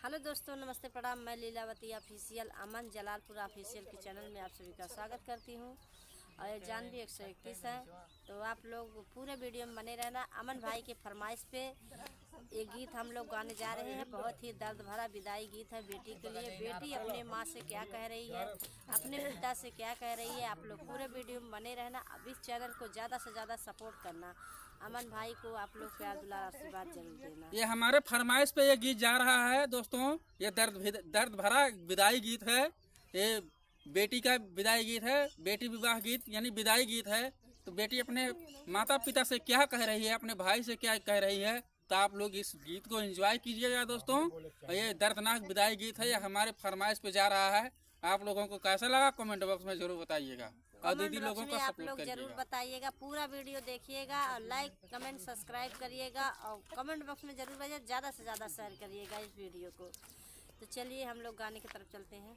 Hello दोस्तों, नमस्ते, प्रणाम। मैं लीलावती ऑफिशियल अमन जलालपुर ऑफिशियल के चैनल में आप सभी का स्वागत करती हूँ। और ये जानवी 131 है, तो आप लोग पूरे वीडियो में बने रहना। अमन भाई के फरमाइश पे ये गीत हम लोग गाने जा रहे हैं। बहुत ही दर्द भरा विदाई गीत है बेटी के लिए। बेटी अपने माँ से क्या कह रही है, अपने पिता से क्या कह रही है, आप लोग पूरे वीडियो में बने रहना। अब इस चैनल को ज़्यादा से ज़्यादा सपोर्ट करना। अमन भाई को आप लोग प्यार दुलार आशीर्वाद जरूर देना। ये हमारे फरमाइश पे ये गीत जा रहा है दोस्तों। ये दर्द भरा विदाई गीत है। ये बेटी का विदाई गीत है, बेटी विवाह गीत यानी विदाई गीत है। तो बेटी अपने माता पिता से क्या कह रही है, अपने भाई से क्या कह रही है, तो आप लोग इस गीत को एंजॉय कीजिएगा दोस्तों। और ये दर्दनाक विदाई गीत है, ये हमारे फरमाइश पे जा रहा है। आप लोगों को कैसा लगा कमेंट बॉक्स में जरूर बताइएगा और दीदी लोगों का आप सपोर्ट लोग करिएगा। जरूर बताइएगा, पूरा वीडियो देखिएगा और लाइक कमेंट सब्सक्राइब करिएगा और कमेंट बॉक्स में जरूर बताइए, ज़्यादा से ज़्यादा शेयर करिएगा इस वीडियो को। तो चलिए हम लोग गाने की तरफ चलते हैं।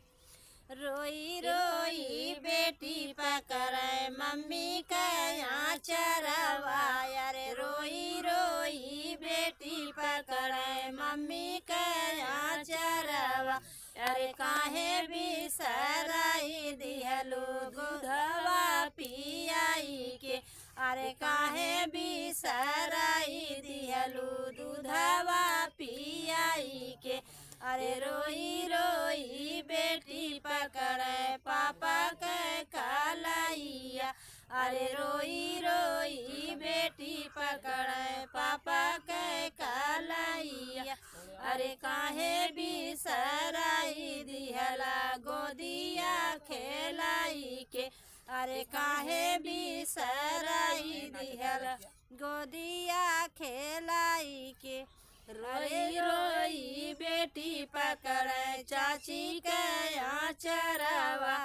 रोई रोई बेटी पकड़े मम्मी का आँचरवा, अरे रोई रोई बेटी पकड़े मम्मी का आँचरवा, अरे काहे बिसराई दिहलू दूधवा पियाई के, अरे काहे बिसराई दिहलू दूधवा पियाई के, अरे रोई रोई बेटी पकड़े पापा के कलैया, अरे रोई रोई बेटी पकड़े पापा के कलैया, अरे काहे बिसराई दिहला गोदिया खेलाई के, अरे काहे बिसराई दिहला गोदिया खेलाई के, रोई रोई बेटी पकड़े चाची के आँचरवा,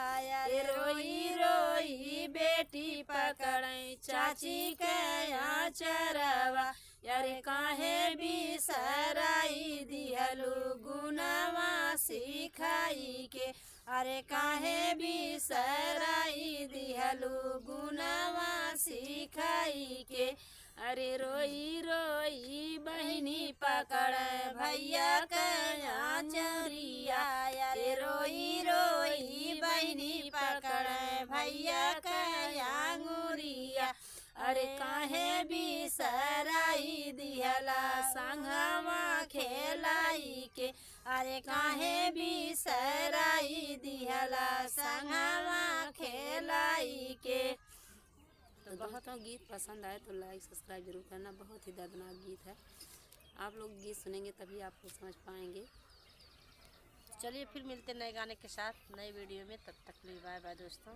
रोई रोई बेटी पकड़े चाची के आँचरवा, अरे काहे बिसराई दिहलू गुनवा सिखाई के, अरे काहे बिसराई दिहलू गुनवा सिखाई के, अरे रोई रोई बहिनी पकड़े भैया के आँचरिया, अरे रोई रोई बहिनी पकड़े भैया के आंगुरिया, अरे काहे बिसराई दिहला संगवा खेलाई के, अरे काहे बिसराई दिहला संगवा खेलाई के। तो बहुत गीत पसंद आए तो लाइक सब्सक्राइब जरूर करना। बहुत ही दर्दनाक गीत है, आप लोग गीत सुनेंगे तभी आप लोग समझ पाएंगे। चलिए फिर मिलते नए गाने के साथ नए वीडियो में, तब तक के लिए बाय बाय दोस्तों।